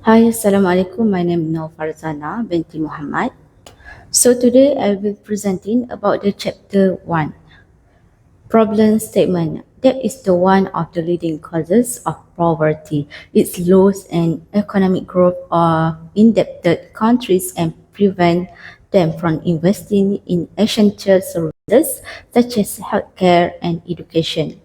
Hi, Assalamualaikum. My name is Nur Farzana binti Muhammad. So today I will presenting about the chapter 1, problem statement. That is the one of the leading causes of poverty. Its loss and economic growth of indebted countries and prevent them from investing in essential services such as healthcare and education.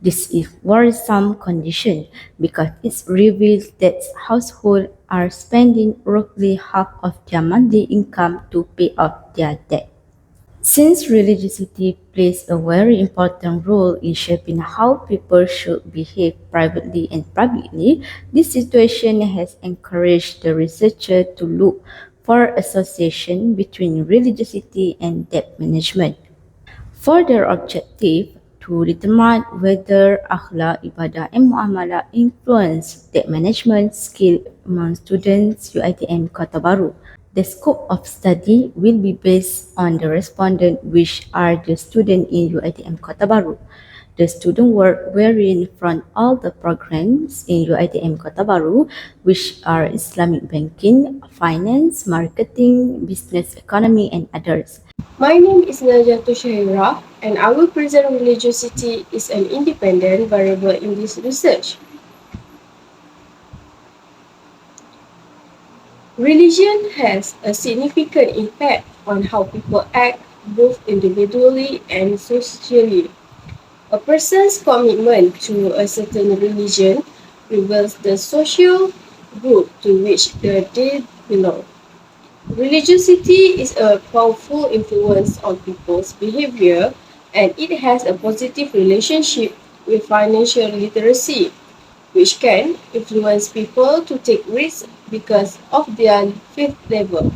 This is worrisome condition because it reveals that households are spending roughly half of their monthly income to pay off their debt. Since religiosity plays a very important role in shaping how people should behave privately and publicly, this situation has encouraged the researcher to look for association between religiosity and debt management. For their objective, to determine whether akhlak, ibadah, and muamalah influence debt management skill among students UiTM Kota Baru. The scope of study will be based on the respondent, which are the students in UiTM Kota Baru. The student work varying from all the programs in UiTM Kota Baru, which are Islamic banking, finance, marketing, business economy, and others. My name is Najatu Shahira, and I will present religiosity is an independent variable in this research. Religion has a significant impact on how people act both individually and socially. A person's commitment to a certain religion reveals the social group to which they belong. Religiosity is a powerful influence on people's behavior, and it has a positive relationship with financial literacy, which can influence people to take risks because of their faith level.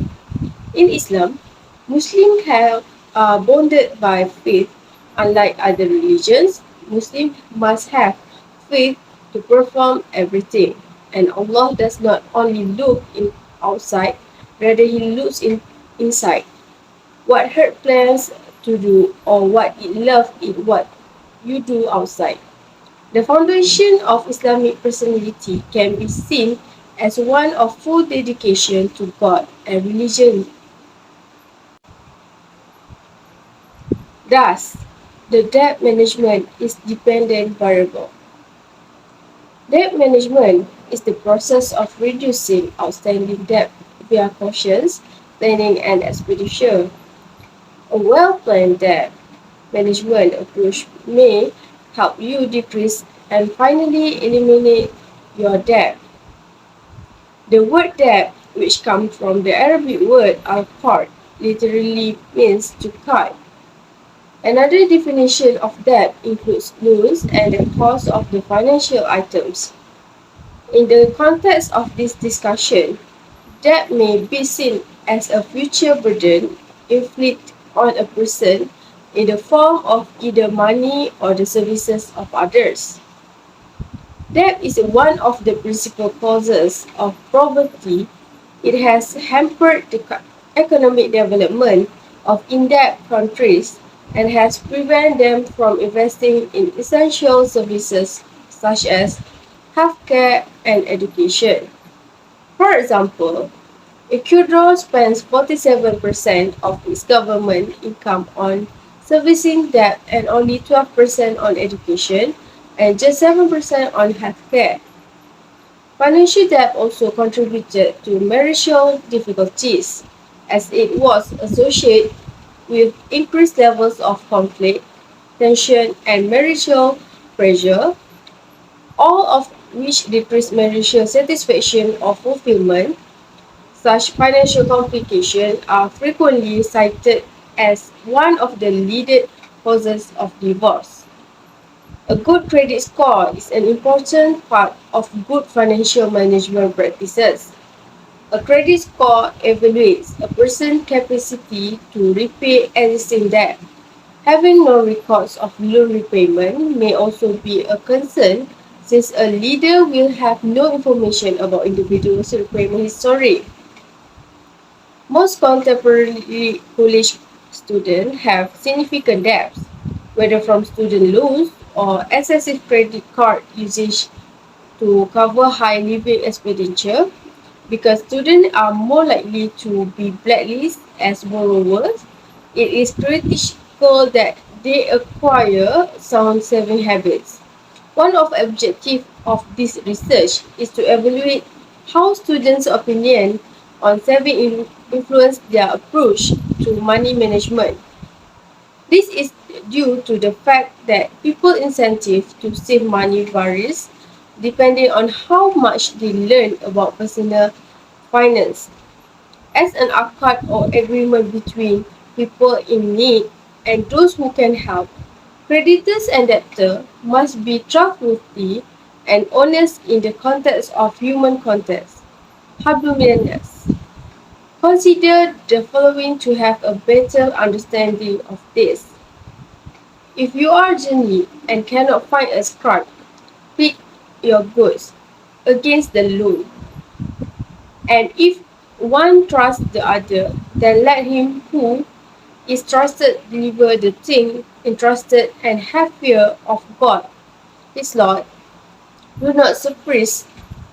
In Islam, are bonded by faith. Unlike other religions, Muslims must have faith to perform everything. And Allah does not only look in outside, rather He looks inside. What hurt plans to do or what it love in what you do outside. The foundation of Islamic personality can be seen as one of full dedication to God and religion. Thus, the debt management is dependent variable. Debt management is the process of reducing outstanding debt via cautions, planning, and expenditure. A well-planned debt management approach may help you decrease and finally eliminate your debt. The word debt, which comes from the Arabic word al-qard, literally means to cut. Another definition of debt includes loans and the cost of the financial items. In the context of this discussion, debt may be seen as a future burden inflicted on a person in the form of either money or the services of others. Debt is one of the principal causes of poverty. It has hampered the economic development of in-debt countries and has prevented them from investing in essential services such as healthcare and education. For example, Ecuador spends 47% of its government income on servicing debt and only 12% on education and just 7% on healthcare. Financial debt also contributed to marital difficulties, as it was associated with increased levels of conflict, tension, and marital pressure, all of which decrease marital satisfaction or fulfillment. Such financial complications are frequently cited as one of the leading causes of divorce. A good credit score is an important part of good financial management practices. A credit score evaluates a person's capacity to repay existing debt. Having no records of loan repayment may also be a concern since a leader will have no information about individuals' repayment history. Most contemporary college students have significant debts, whether from student loans or excessive credit card usage to cover high living expenditure. Because students are more likely to be blacklisted as borrowers, it is critical that they acquire sound saving habits. One of the objectives of this research is to evaluate how students' opinion on saving influence their approach to money management. This is due to the fact that people's incentive to save money varies depending on how much they learn about personal finance. As an accord or agreement between people in need and those who can help, creditors and debtors must be trustworthy and honest in the context of human context. Harmonious. Consider the following to have a better understanding of this. If you are journey and cannot find a scribe, pick your goods against the loan. And if one trusts the other, then let him who is trusted deliver the thing entrusted and have fear of God, his Lord. Do not suppress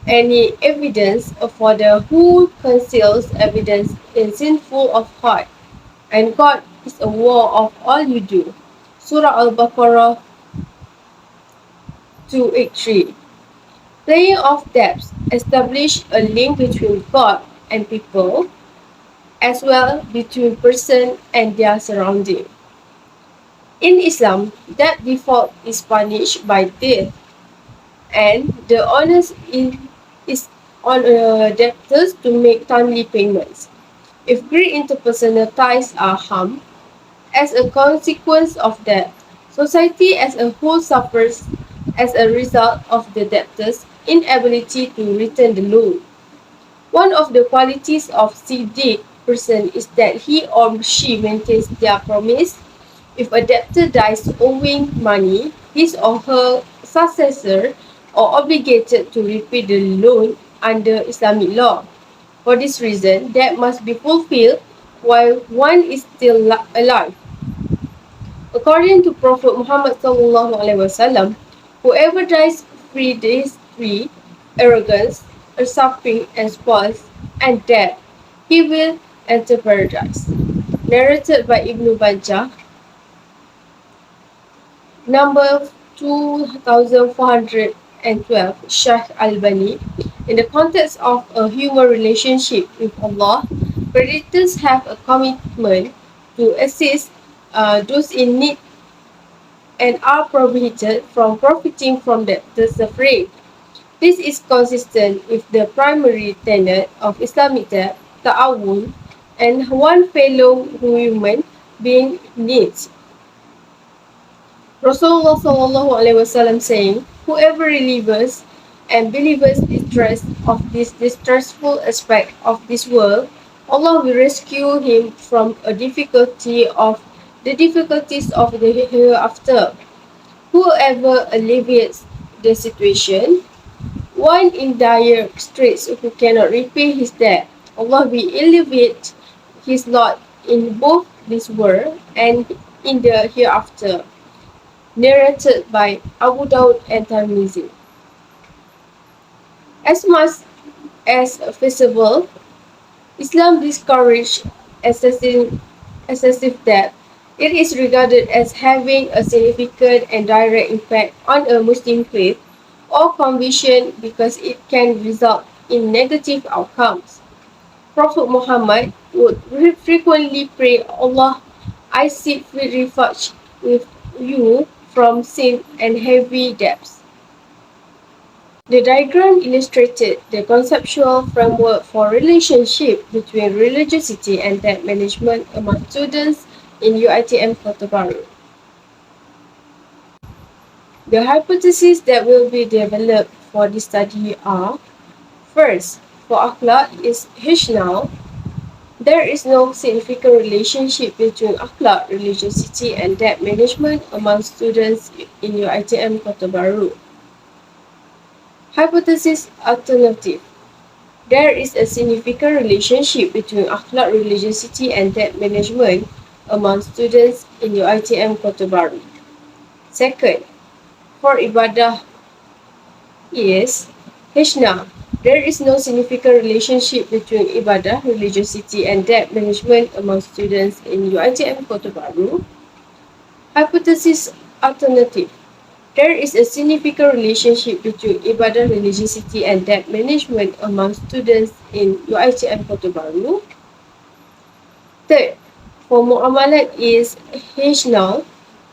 any evidence for the who conceals evidence is sinful of heart, and God is aware of all you do. Surah Al-Baqarah 283. Playing off debts establish a link between God and people, as well between person and their surrounding. In Islam, debt default is punished by death, and the onus is on debtors to make timely payments. If greed interpersonal ties are harmed as a consequence of debt, society as a whole suffers as a result of the debtor's inability to return the loan. One of the qualities of Siddiq person is that he or she maintains their promise. If a debtor dies owing money, his or her successor are obligated to repay the loan under Islamic law. For this reason, debt must be fulfilled while one is still alive. According to Prophet Muhammad SAW, whoever dies free days free, arrogance, usurping and spoils, and debt, he will enter paradise. Narrated by Ibn Bajjah, number 2412, Shaykh Albani. In the context of a human relationship with Allah, creditors have a commitment to assist those in need and are prohibited from profiting from the suffering. This is consistent with the primary tenet of Islamic debt, ta'awun, and one fellow human being needs. Rasulullah SAW saying, whoever relieves and believes distress of this distressful aspect of this world, Allah will rescue him from a difficulty of the difficulties of the hereafter. Whoever alleviates the situation, one in dire straits who cannot repay his debt, Allah will alleviate his lot in both this world and in the hereafter. Narrated by Abu Dawud and Tirmidhi. As much as feasible, Islam discourages excessive debt. It is regarded as having a significant and direct impact on a Muslim faith or conviction because it can result in negative outcomes. Prophet Muhammad would frequently pray, Allah, I seek refuge with you from sin and heavy debts. The diagram illustrated the conceptual framework for relationship between religiosity and debt management among students in UiTM Kota Baru. The hypotheses that will be developed for this study are: first, for akhlaq is H-null. There is no significant relationship between akhlaq, religiosity, and debt management among students in UiTM Kota Baru. Hypothesis alternative. There is a significant relationship between akhlaq, religiosity, and debt management among students in UiTM Kota Baru. Second, for ibadah is H-null. There is no significant relationship between ibadah, religiosity, and debt management among students in UiTM Kota Baru. Hypothesis alternative. There is a significant relationship between ibadah, religiosity, and debt management among students in UiTM Kota Baru. Third, for muamalat is H0,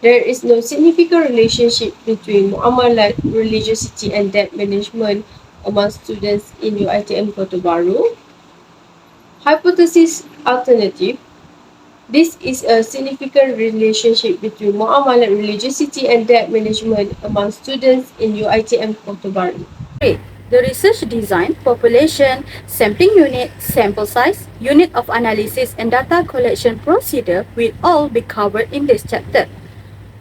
there is no significant relationship between muamalat, religiosity, and debt management among students in UiTM Kota Baru. Hypothesis alternative. This is a significant relationship between muamalat, religiosity, and debt management among students in UiTM Kota Baru. 3. The research design, population, sampling unit, sample size, unit of analysis and data collection procedure will all be covered in this chapter.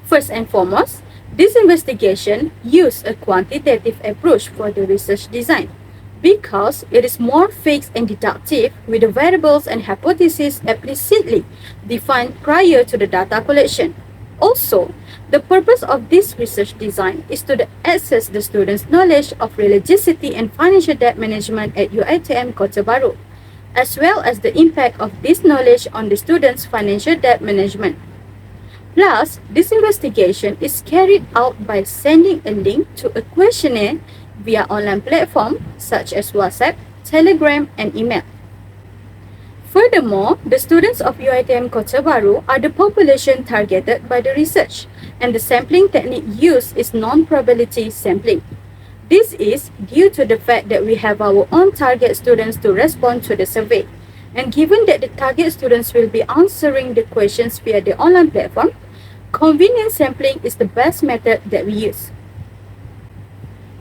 First and foremost, this investigation used a quantitative approach for the research design because it is more fixed and deductive with the variables and hypotheses explicitly defined prior to the data collection. Also, the purpose of this research design is to assess the students' knowledge of religiosity and financial debt management at UiTM Kota Baru, as well as the impact of this knowledge on the students' financial debt management. Plus, this investigation is carried out by sending a link to a questionnaire via online platform such as WhatsApp, Telegram, and email. Furthermore, the students of UiTM Kota Baru are the population targeted by the research, and the sampling technique used is non-probability sampling. This is due to the fact that we have our own target students to respond to the survey. And given that the target students will be answering the questions via the online platform, convenient sampling is the best method that we use.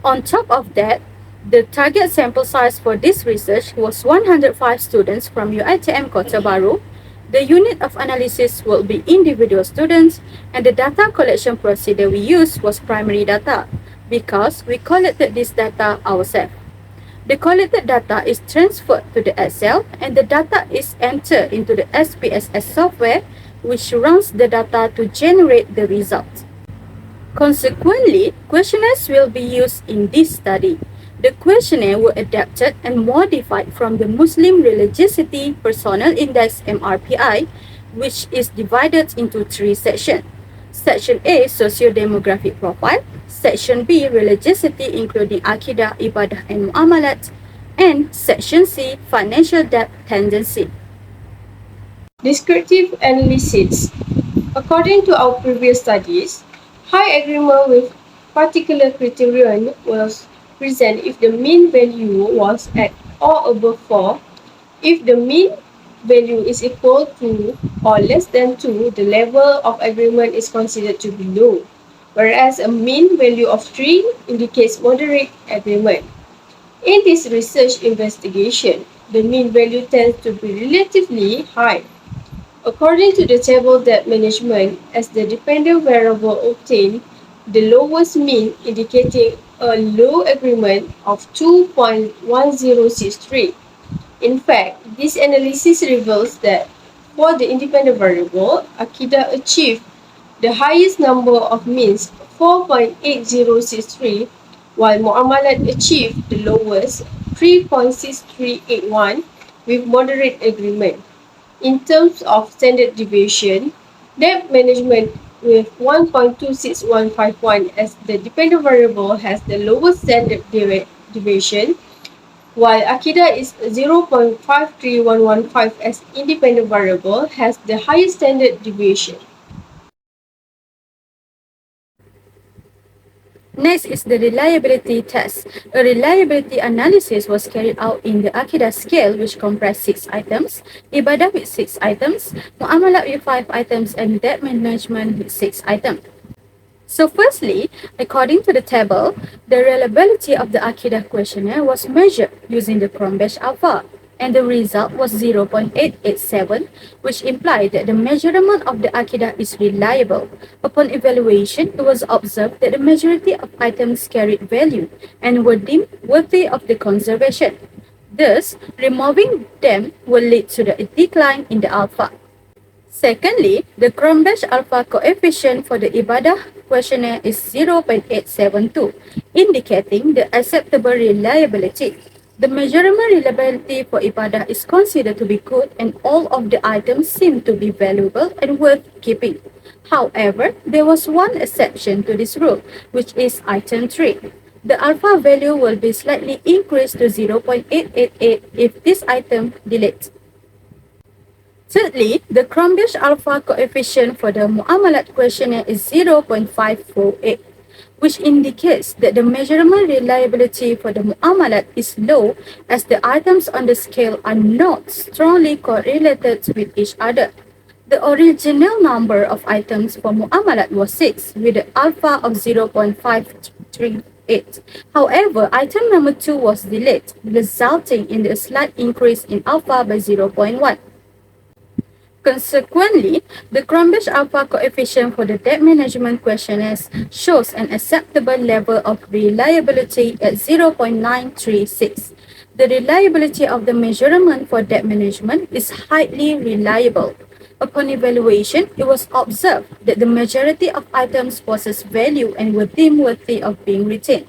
On top of that, the target sample size for this research was 105 students from UiTM Kota Baru. The unit of analysis will be individual students, and the data collection procedure we used was primary data because we collected this data ourselves. The collected data is transferred to the Excel and the data is entered into the SPSS software which runs the data to generate the results. Consequently, questionnaires will be used in this study. The questionnaire were adapted and modified from the Muslim Religiosity Personal Index MRPI, which is divided into three sections. Section A, Socio-Demographic Profile. Section B, Religiosity including Akidah, Ibadah and Muamalat. And Section C, Financial Debt Tendency. Descriptive analysis. According to our previous studies, high agreement with particular criterion was present if the mean value was at or above 4. If the mean value is equal to or less than 2, the level of agreement is considered to be low, whereas a mean value of 3 indicates moderate agreement. In this research investigation, the mean value tends to be relatively high. According to the table debt management, as the dependent variable obtained the lowest mean indicating a low agreement of 2.1063. In fact, this analysis reveals that for the independent variable, Akidah achieved the highest number of means 4.8063, while Muamalat achieved the lowest 3.6381 with moderate agreement. In terms of standard deviation, debt management with 1.26151 as the dependent variable has the lowest standard deviation, while Akidah is 0.53115 as independent variable has the highest standard deviation. Next is the reliability test. A reliability analysis was carried out in the Akidah scale, which comprised 6 items, Ibadah with 6 items, Muamalat with 5 items, and debt management with 6 items. So firstly, according to the table, the reliability of the Akidah questionnaire was measured using the Cronbach alpha, and the result was 0.887, which implied that the measurement of the Akidah is reliable. Upon evaluation, it was observed that the majority of items carried value and were deemed worthy of the conservation. Thus, removing them will lead to the decline in the alpha. Secondly, the Cronbach alpha coefficient for the Ibadah questionnaire is 0.872, indicating the acceptable reliability. The measurement reliability for ibadah is considered to be good and all of the items seem to be valuable and worth keeping. However, there was one exception to this rule, which is item 3. The alpha value will be slightly increased to 0.888 if this item deletes. Thirdly, the Crumbridge alpha coefficient for the Muamalat questionnaire is 0.548, which indicates that the measurement reliability for the Muamalat is low as the items on the scale are not strongly correlated with each other. The original number of items for Muamalat was 6 with an alpha of 0.538. However, item number 2 was delayed, resulting in a slight increase in alpha by zero point 0.1. Consequently, the Crumbridge alpha coefficient for the debt management questionnaires shows an acceptable level of reliability at 0.936. The reliability of the measurement for debt management is highly reliable. Upon evaluation, it was observed that the majority of items possess value and were deemed worthy of being retained.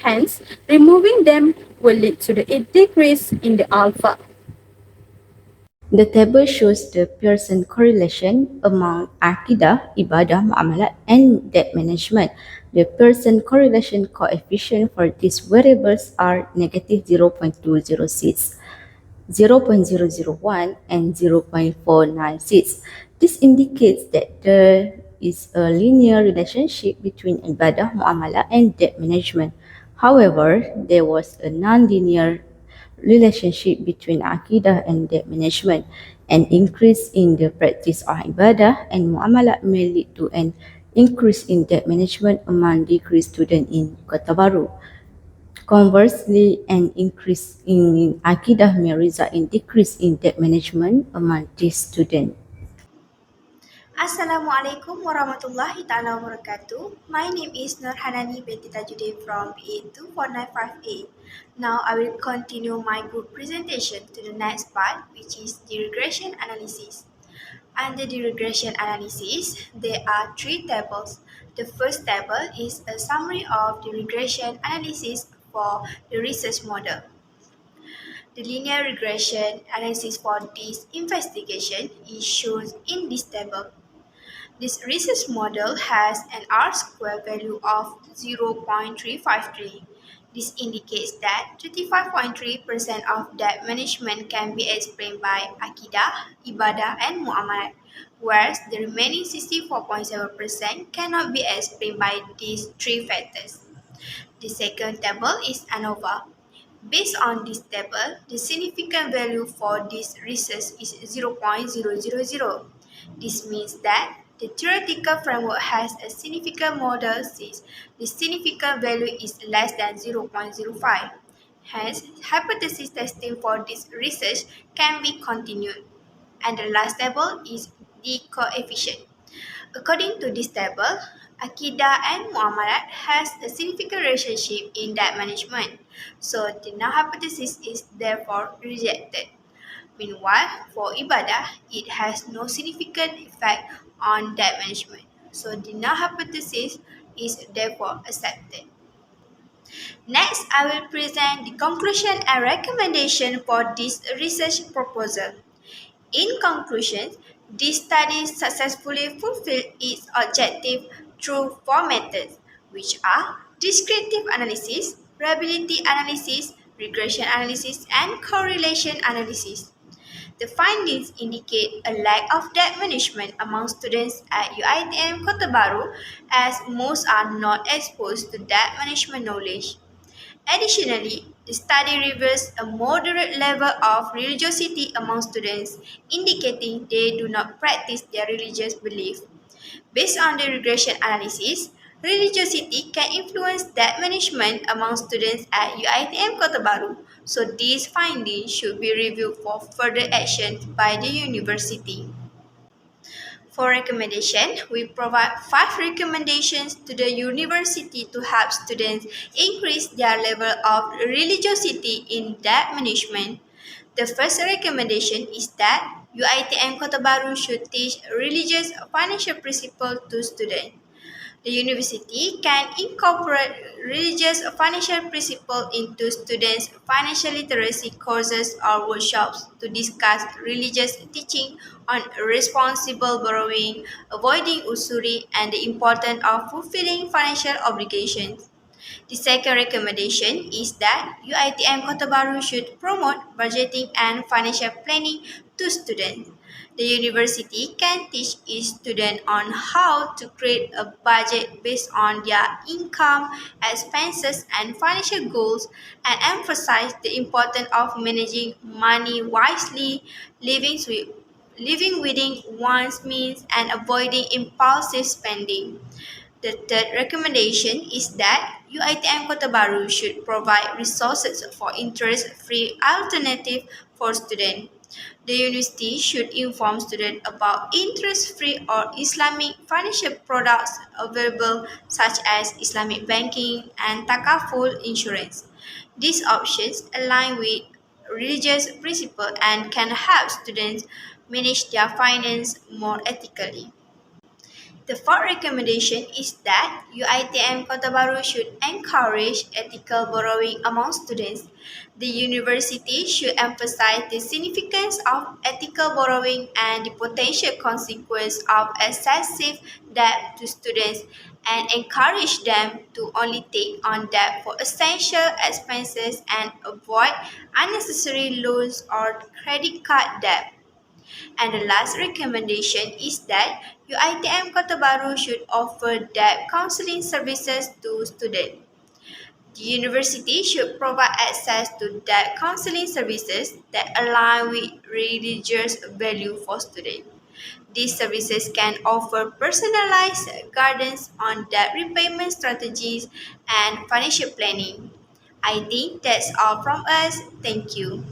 Hence, removing them will lead to the decrease in the alpha. The table shows the Pearson correlation among Aqidah, Ibadah, Muamalat, and debt management. The Pearson correlation coefficient for these variables are negative 0.206, 0.001, and 0.496. This indicates that there is a linear relationship between Ibadah, Muamalah, and debt management. However, there was a non-linear relationship between Aqidah and debt management. An increase in the practice of Ibadah and Muamalah may lead to an increase in debt management among degree students in Kota Baru. Conversely, an increase in Aqidah may result in decrease in debt management among these students. Assalamualaikum warahmatullahi taala wabarakatuh. My name is Nur Hanani binti Tajuddin from BA 2495A. Now I will continue my group presentation to the next part, which is the regression analysis. Under the regression analysis, there are three tables. The first table is a summary of the regression analysis for the research model. The linear regression analysis for this investigation is shown in this table. This research model has an R-square value of 0.353. This indicates that 35.3% of debt management can be explained by Akidah, Ibadah, and Muamalat, whereas the remaining 64.7% cannot be explained by these three factors. The second table is ANOVA. Based on this table, the significant value for this research is 0.000. This means that the theoretical framework has a significant model since the significant value is less than 0.05. Hence, hypothesis testing for this research can be continued. And the last table is the coefficient. According to this table, Akidah and Muamalat has a significant relationship in debt management, so the null hypothesis is therefore rejected. Meanwhile, for Ibadah, it has no significant effect on debt management, so the null hypothesis is therefore accepted. Next, I will present the conclusion and recommendation for this research proposal. In conclusion, this study successfully fulfilled its objective through four methods, which are descriptive analysis, probability analysis, regression analysis, and correlation analysis. The findings indicate a lack of debt management among students at UiTM Kota Baru, as most are not exposed to debt management knowledge. Additionally, the study reveals a moderate level of religiosity among students, indicating they do not practice their religious belief. Based on the regression analysis, religiosity can influence debt management among students at UiTM Kota Baru, so these findings should be reviewed for further action by the university. For recommendation, we provide 5 recommendations to the university to help students increase their level of religiosity in debt management. The first recommendation is that UiTM Kota Baru should teach religious financial principles to students. The university can incorporate religious financial principles into students' financial literacy courses or workshops to discuss religious teaching on responsible borrowing, avoiding usury, and the importance of fulfilling financial obligations. The second recommendation is that UiTM Kota Baru should promote budgeting and financial planning to students. The university can teach its students on how to create a budget based on their income, expenses, and financial goals, and emphasize the importance of managing money wisely, living within one's means, and avoiding impulsive spending. The third recommendation is that UiTM Kota Baru should provide resources for interest-free alternative for students. The university should inform students about interest-free or Islamic financial products available such as Islamic banking and takaful insurance. These options align with religious principles and can help students manage their finance more ethically. The fourth recommendation is that UiTM Kota Baru should encourage ethical borrowing among students. The university should emphasize the significance of ethical borrowing and the potential consequence of excessive debt to students and encourage them to only take on debt for essential expenses and avoid unnecessary loans or credit card debt. And the last recommendation is that UiTM Kota Baru should offer debt counseling services to students. The university should provide access to debt counseling services that align with religious value for students. These services can offer personalized guidance on debt repayment strategies and financial planning. I think that's all from us. Thank you.